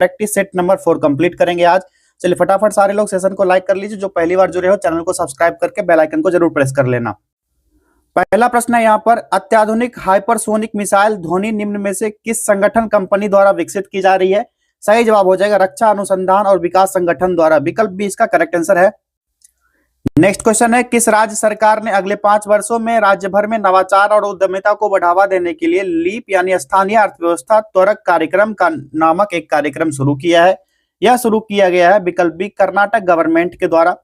Practice set number 4 complete करेंगे आज। चलिए फटाफट सारे लोग सेशन को लाइक कर लीजिए। जो पहली बार जुड़े हो चैनल को सब्सक्राइब करके बेल आइकन को जरूर प्रेस कर लेना। पहला प्रश्न है यहाँ पर, अत्याधुनिक हाइपरसोनिक मिसाइल ध्वनि निम्न में से किस संगठन कंपनी द्वारा विकसित की जा रही है? सही जवाब हो जाएगा रक्षा अनुसंधान और विकास संगठन द्वारा। विकल्प बी इसका करेक्ट आंसर है। नेक्स्ट क्वेश्चन है, किस राज्य सरकार ने अगले 5 वर्षों में राज्य भर में नवाचार और उद्यमिता को बढ़ावा देने के लिए लीप यानी स्थानीय अर्थव्यवस्था त्वरक कार्यक्रम का नामक एक कार्यक्रम शुरू किया है? यह शुरू किया गया है विकल्प बी कर्नाटक गवर्नमेंट के द्वारा।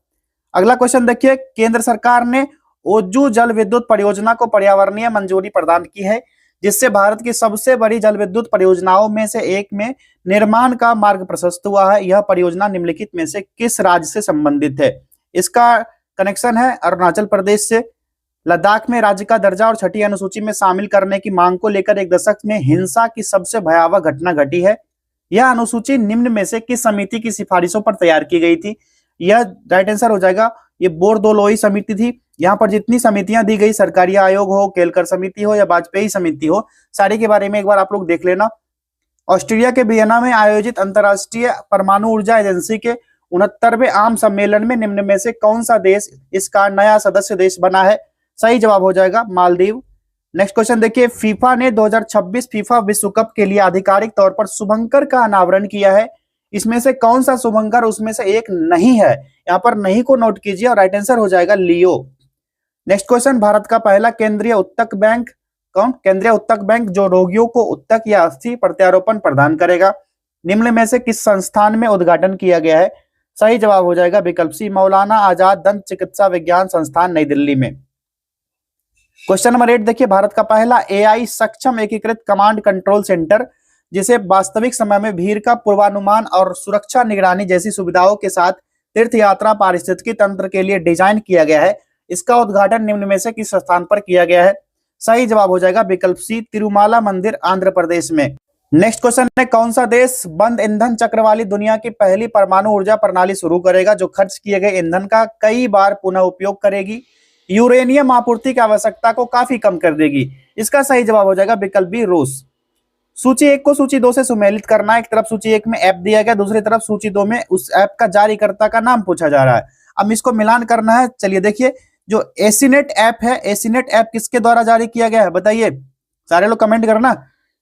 अगला क्वेश्चन देखिए, केंद्र सरकार ने ओजू जल विद्युत परियोजना को पर्यावरणीय मंजूरी प्रदान की है, जिससे भारत की सबसे बड़ी जल विद्युत परियोजनाओं में से एक में निर्माण का मार्ग प्रशस्त हुआ है। यह परियोजना निम्नलिखित में से किस राज्य से संबंधित है? इसका कनेक्शन है अरुणाचल प्रदेश से। लद्दाख में राज्य का दर्जा और छठी अनुसूची में शामिल करने की मांग को लेकर एक दशक में हिंसा की सबसे भयावह घटना घटी है। यह अनुसूची निम्न में से किस समिति की सिफारिशों पर तैयार की गई थी? यह राइट आंसर हो जाएगा, ये बोरदोलोई समिति थी। यहाँ पर जितनी समितियां दी गई, सरकारी आयोग हो, केलकर समिति हो या वाजपेयी समिति हो, सारे के बारे में एक बार आप लोग देख लेना। ऑस्ट्रेलिया के वियना में आयोजित अंतरराष्ट्रीय परमाणु ऊर्जा एजेंसी के 69वें आम सम्मेलन में निम्न में से कौन सा देश इसका नया सदस्य देश बना है? सही जवाब हो जाएगा मालदीव। नेक्स्ट क्वेश्चन देखिए, फीफा ने 2026 फीफा विश्व कप के लिए आधिकारिक तौर पर शुभंकर का अनावरण किया है। इसमें से कौन सा शुभंकर उसमें से एक नहीं है? यहाँ पर नहीं को नोट कीजिए और राइट आंसर हो जाएगा लियो। नेक्स्ट क्वेश्चन, भारत का पहला केंद्रीय उत्तक बैंक कौन? केंद्रीय उत्तक बैंक जो रोगियों को उत्तक या अस्थि प्रत्यारोपण प्रदान करेगा। निम्न में से किस संस्थान में उद्घाटन किया गया है? सही जवाब हो जाएगा विकल्प सी मौलाना आजाद दंत चिकित्सा विज्ञान संस्थान नई दिल्ली में। क्वेश्चन नंबर 8 देखिए, भारत का पहला एआई सक्षम एकीकृत कमांड कंट्रोल सेंटर, जिसे वास्तविक समय में भीड़ का पूर्वानुमान और सुरक्षा निगरानी जैसी सुविधाओं के साथ तीर्थ यात्रा पारिस्थितिकी तंत्र के लिए डिजाइन किया गया है, इसका उद्घाटन निम्न में से किस स्थान पर किया गया है? सही जवाब हो जाएगा विकल्प सी तिरुमाला मंदिर आंध्र प्रदेश में। नेक्स्ट क्वेश्चन है, कौन सा देश बंद ईंधन चक्र वाली दुनिया की पहली परमाणु ऊर्जा प्रणाली शुरू करेगा जो खर्च किए गए ईंधन का कई बार पुनः उपयोग करेगी, यूरेनियम आपूर्ति की आवश्यकता को काफी कम कर देगी? इसका सही जवाब हो जाएगा विकल्प बी रूस। सूची 1 को सूची 2 से सुमेलित करना। एक तरफ सूची 1 में ऐप दिया गया, दूसरी तरफ सूची 2 में उस ऐप का जारीकर्ता का नाम पूछा जा रहा है। अब इसको मिलान करना है। चलिए देखिए, जो एसीनेट ऐप है, एसीनेट ऐप किसके द्वारा जारी किया गया है बताइए, सारे लोग कमेंट करना।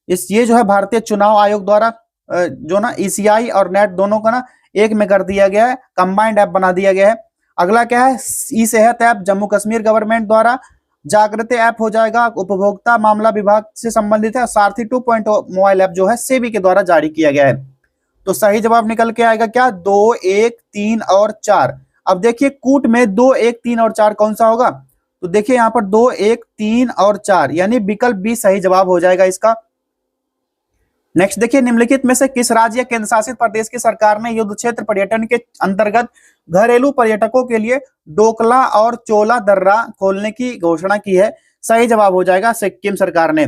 ये जो है भारतीय चुनाव आयोग द्वारा जो ना ईसीआई और नेट दोनों का ना एक में कर दिया गया है, कंबाइंड ऐप बना दिया गया है। अगला क्या है, ई सेहत ऐप जम्मू कश्मीर गवर्नमेंट द्वारा। जागृति ऐप हो जाएगा उपभोक्ता मामला विभाग से संबंधित है। सारथी 2.0 मोबाइल ऐप जो है सेबी के द्वारा जारी किया गया है। तो सही जवाब निकल के आएगा क्या? 2, 1, 3 और 4। अब देखिए कूट में 2, 1, 3 और 4 कौन सा होगा? तो देखिए यहाँ पर 2, 1, 3 और 4 यानी विकल्प बी सही जवाब हो जाएगा इसका। नेक्स्ट देखिए, निम्नलिखित में से किस राज्य या केंद्र शासित प्रदेश की सरकार ने युद्ध क्षेत्र पर्यटन के अंतर्गत घरेलू पर्यटकों के लिए डोकला और चोला दर्रा खोलने की घोषणा की है? सही जवाब हो जाएगा सिक्किम सरकार ने।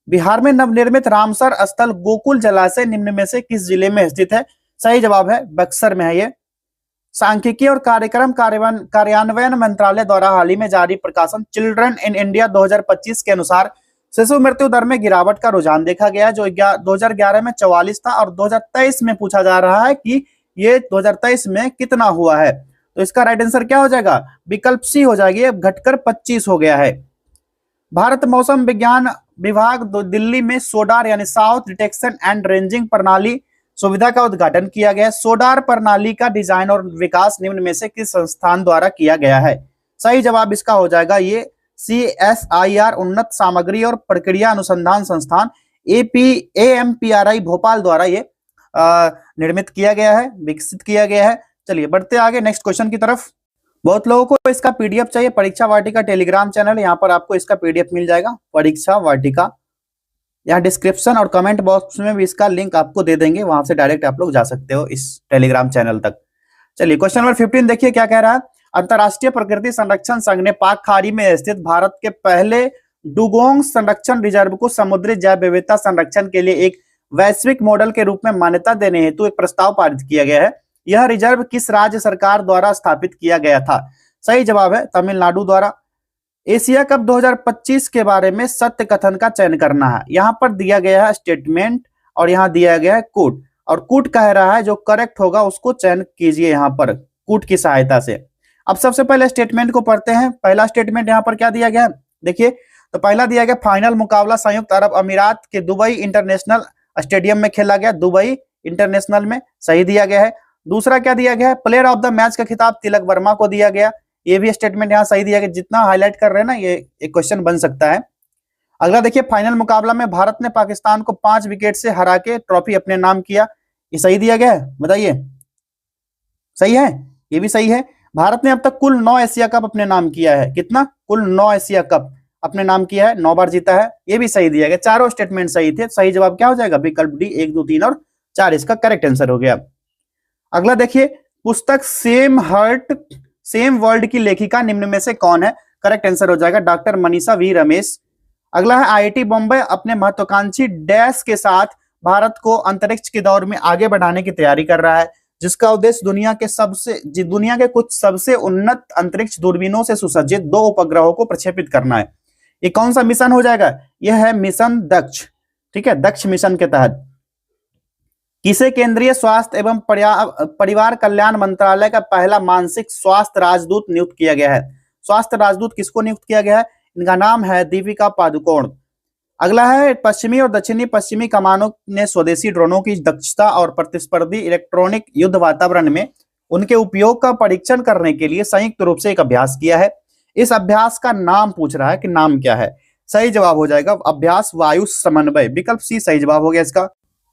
बिहार में नवनिर्मित रामसर स्थल गोकुल जलाशय निम्न में से किस जिले में स्थित है? सही जवाब है बक्सर में है ये। सांख्यिकी और कार्यक्रम कार्यान्वयन मंत्रालय द्वारा हाल ही में जारी प्रकाशन चिल्ड्रन इन इंडिया 2025 के अनुसार शिशु मृत्यु दर में गिरावट का रुझान देखा गया, जो 2011 में 44 था और 2023 में पूछा जा रहा है कि ये 2023 में कितना हुआ है। तो इसका राइट आंसर क्या हो जाएगा? विकल्प सी हो जाएगी, घटकर 25 हो गया है। भारत मौसम विज्ञान विभाग दिल्ली में सोडार यानी साउथ डिटेक्शन एंड रेंजिंग प्रणाली सुविधा का उद्घाटन किया गया। सोडार प्रणाली का डिजाइन और विकास निम्न में से किस संस्थान द्वारा किया गया है? सही जवाब इसका हो जाएगा ये CSIR उन्नत सामग्री और प्रक्रिया अनुसंधान संस्थान AMPRI भोपाल द्वारा ये निर्मित किया गया है, विकसित किया गया है। चलिए बढ़ते आगे नेक्स्ट क्वेश्चन की तरफ। बहुत लोगों को इसका पीडीएफ चाहिए। परीक्षा वाटिका टेलीग्राम चैनल, यहाँ पर आपको इसका पीडीएफ मिल जाएगा, परीक्षा वाटिका। यहाँ डिस्क्रिप्शन और कमेंट बॉक्स में भी इसका लिंक आपको दे देंगे, वहां से डायरेक्ट आप लोग जा सकते हो इस टेलीग्राम चैनल तक। चलिए क्वेश्चन नंबर 15 देखिए क्या कह रहा है। अंतरराष्ट्रीय प्रकृति संरक्षण संघ ने पाक खाड़ी में स्थित भारत के पहले डुगोंग संरक्षण रिजर्व को समुद्री जैव विविधता संरक्षण के लिए एक वैश्विक मॉडल के रूप में मान्यता देने हेतु एक प्रस्ताव पारित किया गया है। यह रिजर्व किस राज्य सरकार द्वारा स्थापित किया गया था? सही जवाब है तमिलनाडु द्वारा। एशिया कप 2025 के बारे में सत्य कथन का चयन करना है। यहाँ पर दिया गया है स्टेटमेंट और यहाँ दिया गया है कोड। और कूट कह रहा है, जो करेक्ट होगा उसको चयन कीजिए यहाँ पर कूट की सहायता से। अब सबसे पहले स्टेटमेंट को पढ़ते हैं। पहला स्टेटमेंट यहाँ पर क्या दिया गया है, देखिए तो पहला दिया गया फाइनल मुकाबला संयुक्त अरब अमीरात के दुबई इंटरनेशनल स्टेडियम में खेला गया, दुबई इंटरनेशनल में, सही दिया गया है। दूसरा क्या दिया गया है, प्लेयर ऑफ द मैच का खिताब तिलक वर्मा को दिया गया, ये भी स्टेटमेंट यहाँ सही दिया गया। जितना हाईलाइट कर रहे हैं ना ये एक क्वेश्चन बन सकता है। अगला देखिए, फाइनल मुकाबला में भारत ने पाकिस्तान को 5 विकेट से हरा के ट्रॉफी अपने नाम किया, ये सही दिया गया है, बताइए सही है, ये भी सही है। भारत ने अब तक कुल 9 एशिया कप अपने नाम किया है, कितना, कुल 9 एशिया कप अपने नाम किया है, 9 बार जीता है, ये भी सही दिया गया। चारों स्टेटमेंट सही थे, सही जवाब क्या हो जाएगा, विकल्प डी, 1, 2, 3 और 4 इसका करेक्ट आंसर हो गया। अगला देखिए, पुस्तक सेम हर्ट सेम वर्ल्ड की लेखिका निम्न में से कौन है, करेक्ट आंसर हो जाएगा डॉक्टर मनीषा वी रमेश। अगला है, आईआईटी बॉम्बे अपने महत्वाकांक्षी डैश के साथ भारत को अंतरिक्ष के दौर में आगे बढ़ाने की तैयारी कर रहा है, जिसका उद्देश्य दुनिया के कुछ सबसे उन्नत अंतरिक्ष दूरबीनों से सुसज्जित 2 उपग्रहों को प्रक्षेपित करना है। ये कौन सा मिशन हो जाएगा, यह है मिशन दक्ष, ठीक है, दक्ष मिशन के तहत। किसे केंद्रीय स्वास्थ्य एवं परिवार कल्याण मंत्रालय का पहला मानसिक स्वास्थ्य राजदूत नियुक्त किया गया है, स्वास्थ्य राजदूत किसको नियुक्त किया गया है, इनका नाम है दीपिका पादुकोण। अगला है, पश्चिमी और दक्षिणी पश्चिमी कमानों ने स्वदेशी ड्रोनों की दक्षता और प्रतिस्पर्धी इलेक्ट्रॉनिक युद्ध वातावरण में उनके उपयोग का परीक्षण करने के लिए संयुक्त रूप से एक अभ्यास किया है। इस अभ्यास का नाम पूछ रहा है कि नाम क्या है, सही जवाब हो जाएगा अभ्यास वायु समन्वय, विकल्प सी सही जवाब हो गया इसका।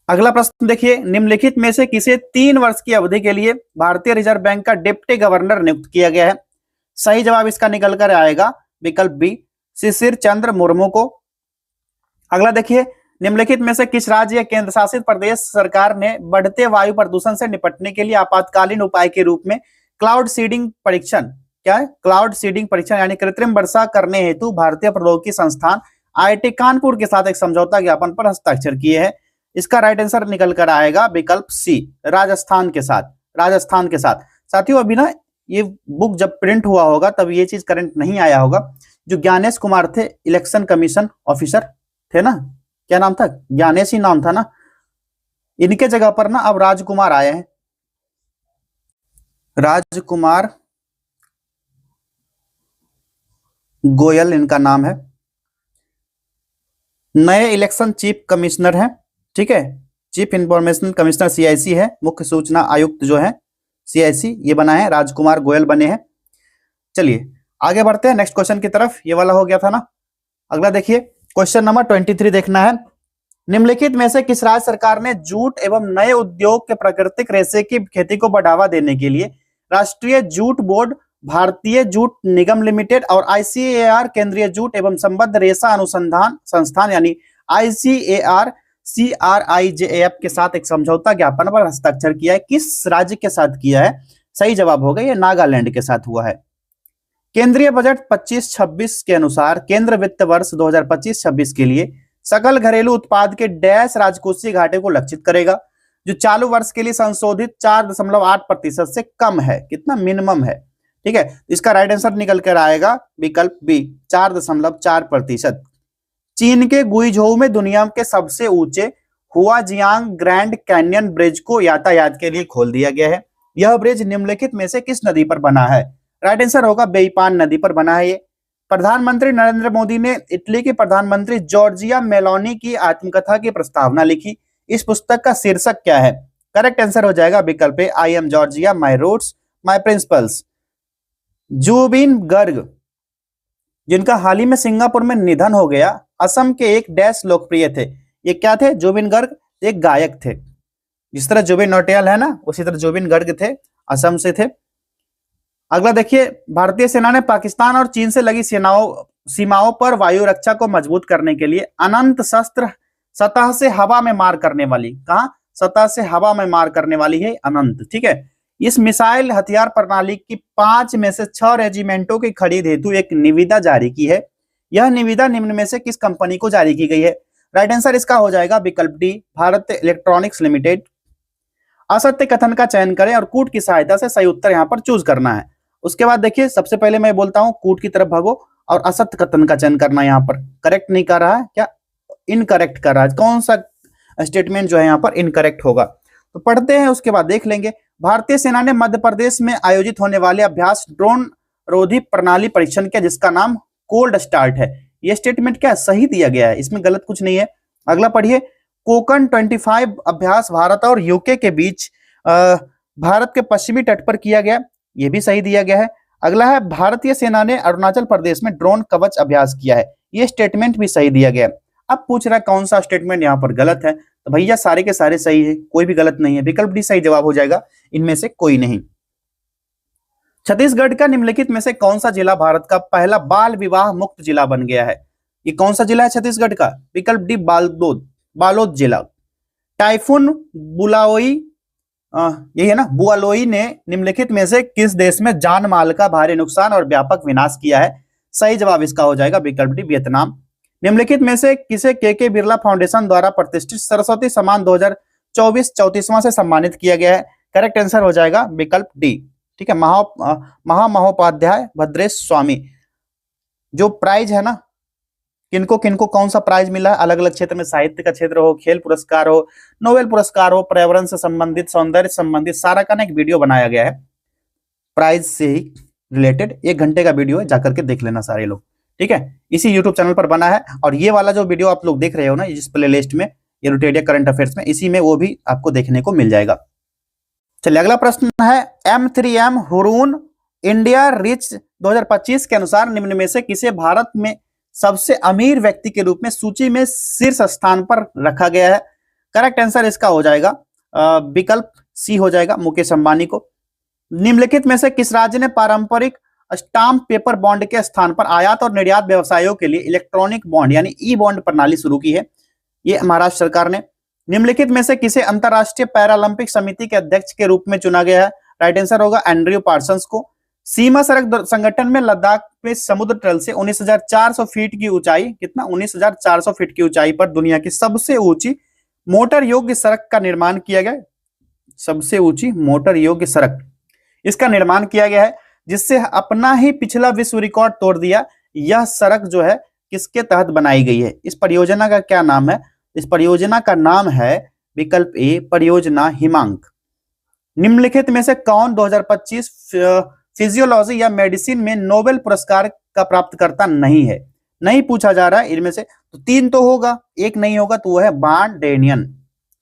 अगला प्रश्न देखिए, निम्नलिखित में से किसे 3 वर्ष की अवधि के लिए भारतीय रिजर्व बैंक का डिप्टी गवर्नर नियुक्त किया गया है, सही जवाब इसका निकल कर आएगा विकल्प बी, शिशिर चंद्र मुर्मू को। अगला देखिए, निम्नलिखित में से किस राज्य या केंद्र शासित प्रदेश सरकार ने बढ़ते वायु प्रदूषण से निपटने के लिए आपातकालीन उपाय के रूप में क्लाउड सीडिंग परीक्षण, क्या है, क्लाउड सीडिंग परीक्षण यानी कृत्रिम वर्षा करने हेतु भारतीय प्रौद्योगिकी संस्थान आईआईटी कानपुर के साथ एक समझौता ज्ञापन पर हस्ताक्षर किए हैं, इसका राइट आंसर निकल कर आएगा विकल्प सी, राजस्थान के साथ, राजस्थान के साथ। साथियों अभी ना ये बुक जब प्रिंट हुआ होगा तब ये चीज करंट नहीं आया होगा, जो ज्ञानेश कुमार थे इलेक्शन कमीशन ऑफिसर थे ना, क्या नाम था, ज्ञानेश ही नाम था ना, इनके जगह पर ना अब राजकुमार आए हैं, राजकुमार गोयल इनका नाम है, नए इलेक्शन चीफ कमिश्नर हैं, ठीक है, चीफ इंफॉर्मेशन कमिश्नर सीआईसी है, मुख्य सूचना आयुक्त जो है सीआईसी ये बना है, राजकुमार गोयल बने हैं। चलिए आगे बढ़ते हैं नेक्स्ट क्वेश्चन की तरफ, ये वाला हो गया था ना। अगला देखिए, क्वेश्चन नंबर 23 देखना है, निम्नलिखित में से किस राज्य सरकार ने जूट एवं नए उद्योग के प्राकृतिक रेशे की खेती को बढ़ावा देने के लिए राष्ट्रीय जूट बोर्ड, भारतीय जूट निगम लिमिटेड और आईसीएआर केंद्रीय जूट एवं संबद्ध रेशा अनुसंधान संस्थान यानी आईसीएआर CRIJAF के साथ एक समझौता ज्ञापन पर हस्ताक्षर किया है, किस राज्य के साथ किया है, सही जवाब होगा ये नागालैंड के साथ हुआ है। केंद्रीय बजट 25-26 के अनुसार केंद्र वित्त वर्ष 2025-26 के लिए सकल घरेलू उत्पाद के डैश राजकोषीय घाटे को लक्षित करेगा, जो चालू वर्ष के लिए संशोधित 4.8% से कम है, कितना मिनिमम है, ठीक है, इसका राइट आंसर निकल कर आएगा विकल्प बी, 4.4%। चीन के गुइझोउ में दुनिया के सबसे ऊंचे हुआजियांग ग्रैंड कैन्यन ब्रिज को यातायात के लिए खोल दिया गया है, यह ब्रिज निम्नलिखित में से किस नदी पर बना है, राइट आंसर होगा बेईपान नदी पर बना है ये। प्रधानमंत्री नरेंद्र मोदी ने इटली के प्रधानमंत्री जॉर्जिया मेलोनी की आत्मकथा की प्रस्तावना लिखी, इस पुस्तक का शीर्षक क्या है, करेक्ट आंसर हो जाएगा विकल्प A, I am Georgia, my roots my principles. Zubeen Garg जिनका हाल ही में सिंगापुर में निधन हो गया, असम के एक डैश लोकप्रिय थे, ये क्या थे, जुबिन गर्ग एक गायक थे, जिस तरह जुबिन नौटियाल है ना उसी तरह जुबिन गर्ग थे, असम से थे। अगला देखिए, भारतीय सेना ने पाकिस्तान और चीन से लगी सीमाओं पर वायु रक्षा को मजबूत करने के लिए अनंत शस्त्र सतह से हवा में मार करने वाली, कहा, सतह से हवा में मार करने वाली है अनंत, ठीक है, इस मिसाइल हथियार प्रणाली की 5 में से 6 रेजिमेंटों की खरीद हेतु एक निविदा जारी की है, यह निविदा निम्न में से किस कंपनी को जारी की गई है, राइट आंसर इसका हो जाएगा विकल्प डी, भारत इलेक्ट्रॉनिक्स लिमिटेड। असत्य कथन का चयन करें और कूट की सहायता से सही उत्तर यहाँ पर चूज करना है। उसके बाद देखिए, सबसे पहले मैं बोलता हूं कूट की तरफ भागो और असत्य कथन का चयन करना, यहाँ पर करेक्ट नहीं कर रहा है क्या, इनकरेक्ट कर रहा है, कौन सा स्टेटमेंट जो है यहाँ पर इनकरेक्ट होगा। तो पढ़ते हैं, उसके बाद देख लेंगे। भारतीय सेना ने मध्य प्रदेश में आयोजित होने वाले अभ्यास ड्रोन रोधी प्रणाली परीक्षण किया जिसका नाम कोल्ड स्टार्ट है। यह स्टेटमेंट क्या सही दिया गया है, इसमें गलत कुछ नहीं है। अगला पढ़िए, कोकन 25 अभ्यास भारत और यूके के बीच भारत के पश्चिमी तट पर किया गया, यह भी सही दिया गया है। अगला है, भारतीय सेना ने अरुणाचल प्रदेश में ड्रोन कवच अभ्यास किया है, यह स्टेटमेंट भी सही दिया गया। अब पूछ रहा है कौन सा स्टेटमेंट यहाँ पर गलत है, तो भैया सारे के सारे सही है, कोई भी गलत नहीं है। विकल्प डी सही जवाब हो जाएगा, इनमें से कोई नहीं। छत्तीसगढ़ का निम्नलिखित में से कौन सा जिला भारत का पहला बाल विवाह मुक्त जिला बन गया है? ये कौन सा जिला है छत्तीसगढ़ का? विकल्प डी बालोद जिला। टाइफून बुलाओई, यही है ना, बुआलोई ने निम्नलिखित में से किस देश में जान माल का भारी नुकसान और व्यापक विनाश किया है? सही जवाब इसका हो जाएगा विकल्प डी वियतनाम। निम्नलिखित में से किसे के बिरला फाउंडेशन द्वारा प्रतिष्ठित सरस्वती सम्मान 2024 34वां से सम्मानित किया गया है? करेक्ट आंसर हो जाएगा विकल्प डी। ठीक है, महामहोपाध्याय भद्रेश स्वामी। जो प्राइज है ना, किनको किनको कौन सा प्राइज मिला है अलग अलग क्षेत्र में, साहित्य का क्षेत्र हो, खेल पुरस्कार हो, नोबेल पुरस्कार हो, पर्यावरण से संबंधित, सौंदर्य संबंधित, सारा का ना एक वीडियो बनाया गया है प्राइज से ही रिलेटेड। 1 घंटे का वीडियो है, जाकर के देख लेना सारे लोग। ठीक है, इसी यूट्यूब चैनल पर बना है। और ये वाला जो वीडियो आप लोग देख रहे हो ना, जिस प्ले लिस्ट में ये रोटेडिया करंट अफेयर्स में, इसी में वो भी आपको देखने को मिल जाएगा। चलिए अगला प्रश्न है, M3M हुरून इंडिया रिच 2025 के अनुसार निम्न में से किसे भारत में सबसे अमीर व्यक्ति के रूप में सूची में शीर्ष स्थान पर रखा गया है? करेक्ट आंसर इसका हो जाएगा विकल्प सी हो जाएगा, मुकेश अंबानी को। निम्नलिखित में से किस राज्य ने पारंपरिक स्टाम्प पेपर बॉन्ड के स्थान पर आयात और निर्यात व्यवसायों के लिए इलेक्ट्रॉनिक बॉन्ड यानी ई बॉन्ड प्रणाली शुरू की है? ये महाराष्ट्र सरकार ने। निम्नलिखित में से किसे अंतरराष्ट्रीय पैरालंपिक समिति के अध्यक्ष के रूप में चुना गया है? राइट आंसर होगा एंड्रयू पार्सन्स को। सीमा सड़क संगठन में लद्दाख में समुद्र तल से 19,400 फीट की ऊंचाई, कितना 19,400 फीट की ऊंचाई पर दुनिया की सबसे ऊंची मोटर योग्य सड़क का निर्माण किया गया। सबसे ऊंची मोटर योग्य सड़क, इसका निर्माण किया गया है, जिससे अपना ही पिछला विश्व रिकॉर्ड तोड़ दिया। यह सड़क जो है किसके तहत बनाई गई है? इस परियोजना का क्या नाम है? इस परियोजना का नाम है विकल्प ए परियोजना हिमांक। निम्नलिखित में से कौन 2025 फिजियोलॉजी या मेडिसिन में नोबेल पुरस्कार का प्राप्तकर्ता नहीं है? नहीं पूछा जा रहा है इनमें से, तो 3 तो होगा, एक नहीं होगा, तो वो है बार्न डेनियन।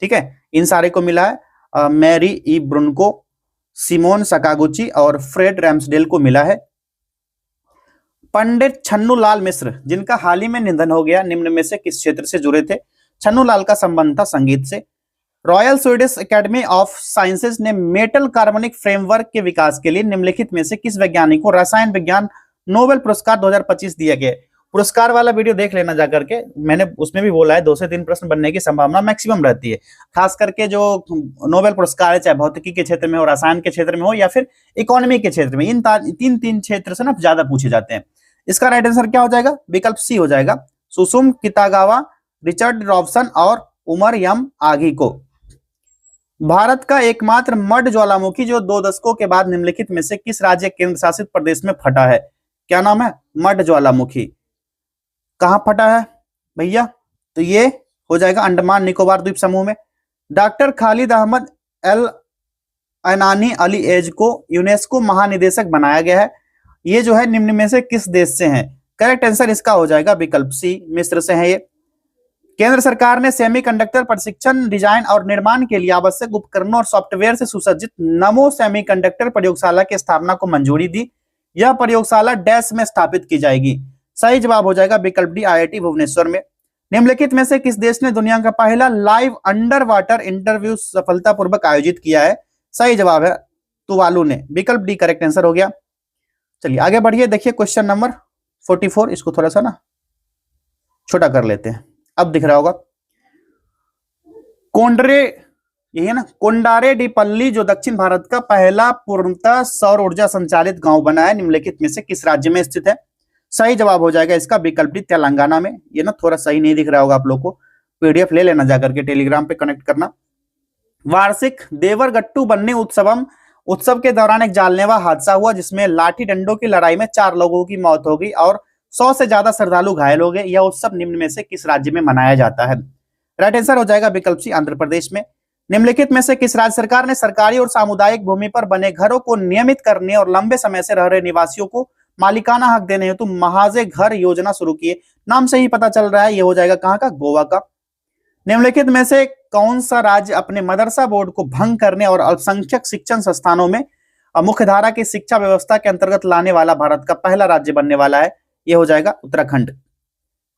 ठीक है, इन सारे को मिला है मैरी ई ब्रुनको, सिमोन सकागुची और फ्रेड रैम्सडेल को मिला है। पंडित छन्नूलाल मिश्र जिनका हाल ही में निधन हो गया, निम्न में से किस क्षेत्र से जुड़े थे? छन्नूलाल का संबंध था संगीत से। Royal Swedish academy of sciences ने मेटल कार्बनिक फ्रेमवर्क के विकास के लिए निम्नलिखित में से किस वैज्ञानिक को रसायन विज्ञान नोबेल पुरस्कार 2025 दिया गया? पुरस्कार वाला वीडियो देख लेना जाकर के, मैंने उसमें भी बोला है 2 से 3 प्रश्न बनने की संभावना मैक्सिमम रहती है। खास करके जो नोबेल पुरस्कार है, चाहे भौतिकी के क्षेत्र में हो, रसायन के क्षेत्र में हो या फिर इकोनॉमी के क्षेत्र में, इन 3 क्षेत्र से ना ज्यादा पूछे जाते हैं। इसका राइट आंसर क्या हो जाएगा? विकल्प सी हो जाएगा, सुसुम कितागावा, रिचर्ड रॉबसन और उमर यम आगी को। भारत का एकमात्र मड ज्वालामुखी जो 2 दशकों के बाद निम्नलिखित में से किस राज्य केंद्र शासित प्रदेश में फटा है? क्या नाम है? मड ज्वालामुखी। कहां फटा है भैया? तो ये हो जाएगा अंडमान निकोबार द्वीप समूह में। Doctor Khalid Ahmed El Anani Ali as को यूनेस्को महानिदेशक बनाया गया है। ये जो है निम्न में से किस देश से हैं? करेक्ट आंसर इसका हो जाएगा विकल्प सी, मिस्र से है ये। केंद्र सरकार ने सेमीकंडक्टर प्रशिक्षण, डिजाइन और निर्माण के लिए आवश्यक उपकरणों और सॉफ्टवेयर से सुसज्जित नमो सेमीकंडक्टर प्रयोगशाला की स्थापना को मंजूरी दी। यह प्रयोगशाला डैश में स्थापित की जाएगी। सही जवाब हो जाएगा विकल्प डी, IIT भुवनेश्वर में। निम्नलिखित में से किस देश ने दुनिया का पहला लाइव अंडर वाटर इंटरव्यू सफलतापूर्वक आयोजित किया है? सही जवाब है तुवालू ने, विकल्प डी करेक्ट आंसर हो गया। चलिए आगे बढ़िए, देखिए क्वेश्चन नंबर 44, इसको थोड़ा सा ना छोटा कर लेते हैं, अब दिख रहा होगा। कोंडरे, यही है ना, कोंडारेड्डीपल्ली जो दक्षिण भारत का पहला पूर्णतः सौर ऊर्जा संचालित गांव बना है, निम्नलिखित में से किस राज्य में स्थित है? सही जवाब हो जाएगा इसका विकल्प डी, तेलंगाना में। ये ना थोड़ा सही नहीं दिख रहा होगा आप लोग को, PDF ले लेना जाकर के, टेलीग्राम पे कनेक्ट करना। वार्षिक देवरगट्टू बन्नी उत्सव के दौरान एक जानलेवा हादसा हुआ जिसमें लाठी डंडों की लड़ाई में 4 लोगों की मौत हो गई और 100 से ज्यादा श्रद्धालु घायल हो गए। यह उत्सव निम्न में से किस राज्य में मनाया जाता है? राइट आंसर हो जाएगा विकल्प सी, आंध्र प्रदेश में। निम्नलिखित में से किस राज्य सरकार ने सरकारी और सामुदायिक भूमि पर बने घरों को नियमित करने और लंबे समय से रह रहे निवासियों को मालिकाना हक देने हेतु महाजे घर योजना शुरू की है? नाम से ही पता चल रहा है, ये हो जाएगा कहां का? गोवा का। निम्नलिखित में से कौन सा राज्य अपने मदरसा बोर्ड को भंग करने और अल्पसंख्यक शिक्षण संस्थानों में मुख्यधारा की शिक्षा व्यवस्था के अंतर्गत लाने वाला भारत का पहला राज्य बनने वाला है? यह हो जाएगा उत्तराखंड।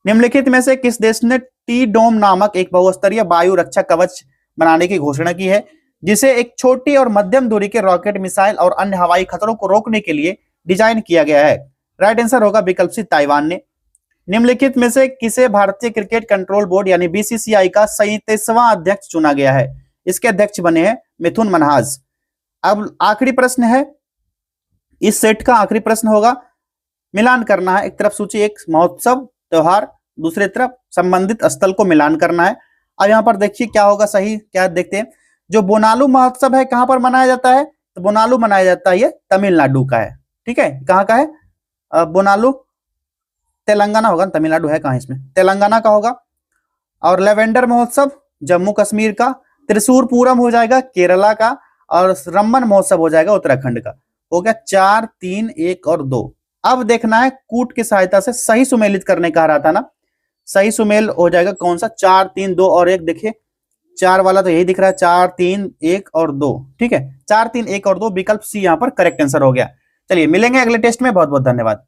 निम्नलिखित में से किस देश ने टी डोम नामक एक बहुस्तरीय वायु रक्षा कवच बनाने की घोषणा की है, जिसे एक छोटी और मध्यम दूरी के रॉकेट, मिसाइल और अन्य हवाई खतरों को रोकने के लिए डिजाइन किया गया है? राइट आंसर होगा विकल्प सी, ताइवान ने। निम्नलिखित में से किसे भारतीय क्रिकेट कंट्रोल बोर्ड यानी बीसीसीआई का 37वां अध्यक्ष चुना गया है? इसके अध्यक्ष बने हैं मिथुन मनहास। अब आखिरी प्रश्न है, इस सेट का आखिरी प्रश्न होगा, मिलान करना है, एक तरफ सूची एक महोत्सव त्योहार, दूसरी तरफ संबंधित स्थल को मिलान करना है। अब यहाँ पर देखिए क्या होगा सही, क्या देखते हैं। जो बोनालू महोत्सव है कहां पर मनाया जाता है? तो बोनालू मनाया जाता है, ये तमिलनाडु का है। ठीक है, कहां का है? बोनालू तेलंगाना होगा, तमिलनाडु है कहां इसमें? तेलंगाना का होगा। और लेवेंडर महोत्सव जम्मू कश्मीर का, त्रिशूर पूरम हो जाएगा केरला का, और रम्मन महोत्सव हो जाएगा उत्तराखंड का। हो गया 4, 3, 1 और 2। अब देखना है कूट की सहायता से सही सुमेलित करने कहा रहा था ना, सही सुमेल हो जाएगा कौन सा? 4, 3, 2 और 1। देखिए 4 वाला तो यही दिख रहा है, 4, 3, 1 और 2। ठीक है, 4, 3, 1 और 2 विकल्प सी यहाँ पर करेक्ट आंसर हो गया। चलिए मिलेंगे अगले टेस्ट में, बहुत बहुत धन्यवाद।